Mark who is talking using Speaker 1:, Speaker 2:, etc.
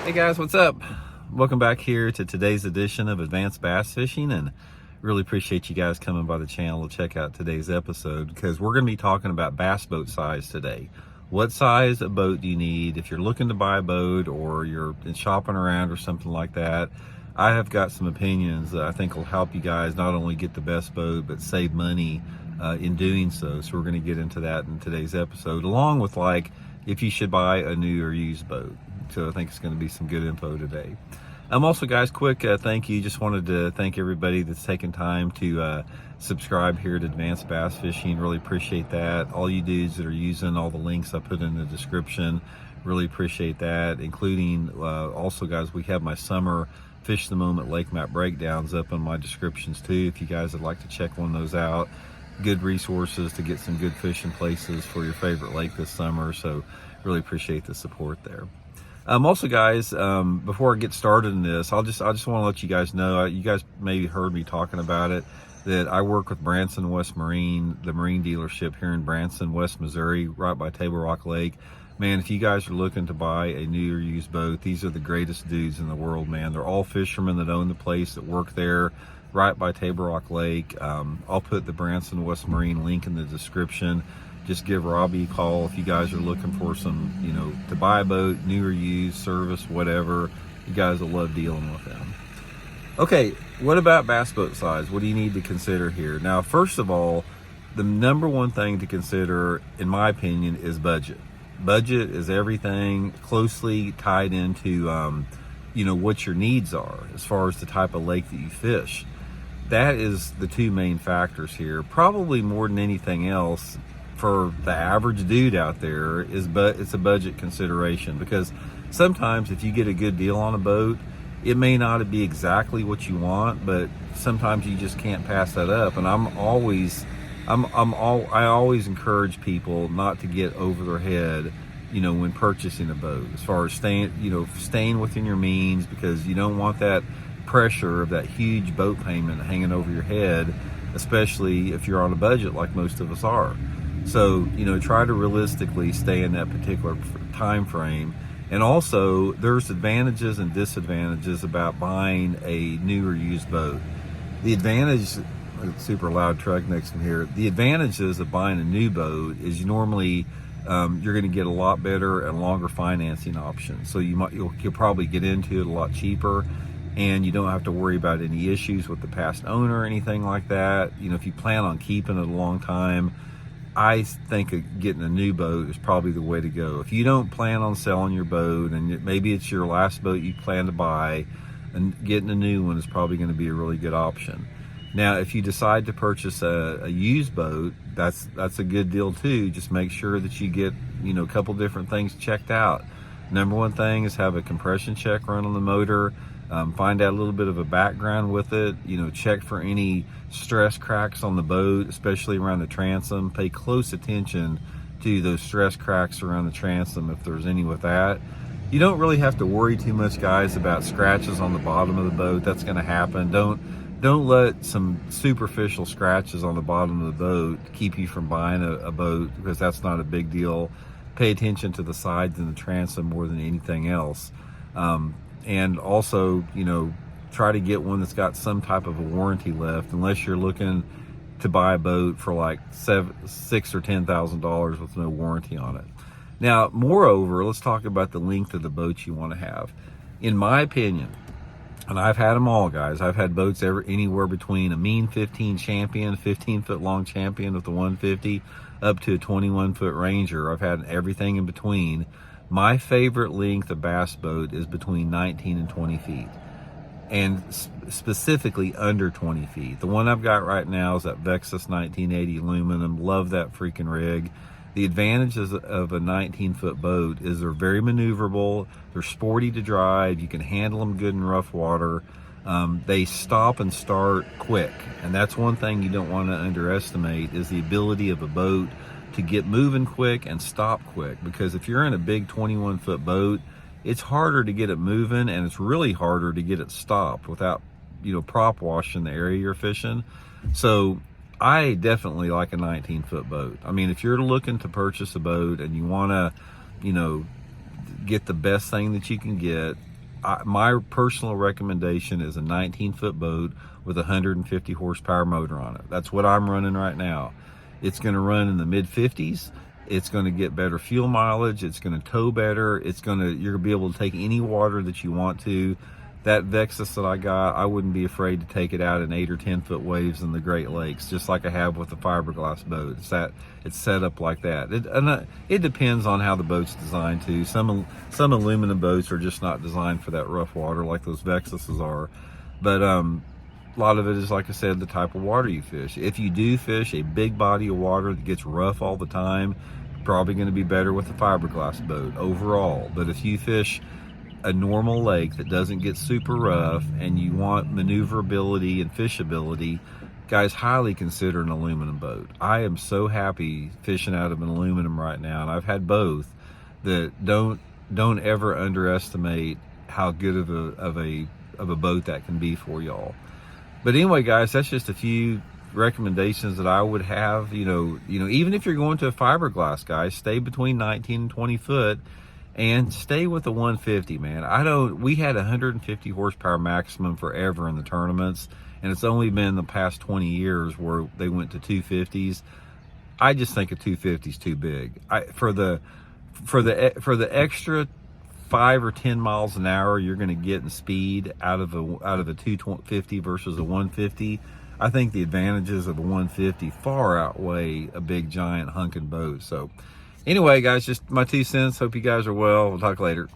Speaker 1: Hey guys, what's up? Welcome back here to today's edition of Advanced Bass Fishing, and really appreciate you guys coming by the channel to check out today's episode, because we're going to be talking about bass boat size today. What size of boat do you need if you're looking to buy a boat or you're shopping around or something like that? I have got some opinions that I think will help you guys not only get the best boat but save money in doing so. So we're going to get into that in today's episode, along with like if you should buy a new or used boat. So I think it's going to be some good info today. Also, guys, quick thank you. Just wanted to thank everybody that's taken time to subscribe here to Advanced Bass Fishing. Really appreciate that. All you dudes that are using all the links I put in the description, really appreciate that. Including also, guys, we have my summer Fish the Moment Lake Map breakdowns up in my descriptions too, if you guys would like to check one of those out. Good resources to get some good fishing places for your favorite lake this summer. So really appreciate the support there. Also, guys, before I get started in this, I just want to let you guys know, you guys maybe heard me talking about it, that I work with Branson West Marine, the marine dealership here in Branson, West Missouri, right by Table Rock Lake. Man, if you guys are looking to buy a new or used boat, these are the greatest dudes in the world, man. They're all fishermen that own the place, that work there right by Table Rock Lake. I'll put the Branson West Marine link in the description. Just give Robbie a call if you guys are looking for some, to buy a boat, new or used, service, whatever. You guys will love dealing with them. Okay, what about bass boat size? What do you need to consider here? Now, first of all, the number one thing to consider, in my opinion, is budget. Budget is everything, closely tied into, what your needs are as far as the type of lake that you fish. That is the two main factors here. Probably more than anything else, for the average dude out there, it's a budget consideration, because sometimes if you get a good deal on a boat, it may not be exactly what you want, but sometimes you just can't pass that up. And I always encourage people not to get over their head, when purchasing a boat, as far as staying within your means, because you don't want that pressure of that huge boat payment hanging over your head, especially if you're on a budget like most of us are. So, try to realistically stay in that particular time frame. And also, there's advantages and disadvantages about buying a new or used boat. The advantage, super loud truck next to me here, the advantages of buying a new boat is normally you're going to get a lot better and longer financing options. So you'll probably get into it a lot cheaper, and you don't have to worry about any issues with the past owner or anything like that. If you plan on keeping it a long time, I think getting a new boat is probably the way to go. If you don't plan on selling your boat, and maybe it's your last boat you plan to buy, and getting a new one is probably going to be a really good option. Now, if you decide to purchase a used boat, that's a good deal too. Just make sure that you get, a couple different things checked out. Number one thing is have a compression check run on the motor. Find out a little bit of a background with it. Check for any stress cracks on the boat, especially around the transom. Pay close attention to those stress cracks around the transom if there's any with that. You don't really have to worry too much, guys, about scratches on the bottom of the boat. That's going to happen. Don't let some superficial scratches on the bottom of the boat keep you from buying a boat, because that's not a big deal. Pay attention to the sides and the transom more than anything else. And also, try to get one that's got some type of a warranty left, unless you're looking to buy a boat for like $6,000 or $10,000 with no warranty on it. Now, moreover, let's talk about the length of the boat you want to have. In my opinion, and I've had them all, guys. I've had boats anywhere between a mean 15-foot long Champion with the 150 up to a 21-foot Ranger. I've had everything in between. My favorite length of bass boat is between 19 and 20 feet, and specifically under 20 feet. The one I've got right now is that Vexus 1980 aluminum. Love that freaking rig. The advantages of a 19-foot boat is they're very maneuverable. They're sporty to drive. You can handle them good in rough water. They stop and start quick, and that's one thing you don't want to underestimate, is the ability of a boat to get moving quick and stop quick. Because if you're in a big 21-foot boat, it's harder to get it moving, and it's really harder to get it stopped without, prop washing the area you're fishing. So I definitely like a 19-foot boat. I mean, if you're looking to purchase a boat and you want to, get the best thing that you can get, my personal recommendation is a 19-foot boat with a 150 horsepower motor on it. That's what I'm running right now. It's going to run in the mid 50s. It's going to get better fuel mileage. It's going to tow better. You're going to be able to take any water that you want to. That Vexus that I got, I wouldn't be afraid to take it out in 8 or 10 foot waves in the Great Lakes, just like I have with the fiberglass boat. It's set up like that. It depends on how the boat's designed too. Some aluminum boats are just not designed for that rough water like those Vexuses are. But a lot of it is, like I said, the type of water you fish. If you do fish a big body of water that gets rough all the time, probably going to be better with the fiberglass boat overall. But if you fish a normal lake that doesn't get super rough and you want maneuverability and fishability, guys, highly consider an aluminum boat. I am so happy fishing out of an aluminum right now, and I've had both. That don't ever underestimate how good of a boat that can be for y'all. But anyway, guys, that's just a few recommendations that I would have. Even if you're going to a fiberglass, guys, stay between 19 and 20 foot. And stay with the 150, man. We had 150 horsepower maximum forever in the tournaments, and it's only been the past 20 years where they went to 250s. I just think a 250 is too big. For the extra 5 or 10 miles an hour you're going to get in speed out of a 250 versus a 150, I think the advantages of a 150 far outweigh a big giant hunking boat. So anyway, guys, just my 2 cents. Hope you guys are well. We'll talk later.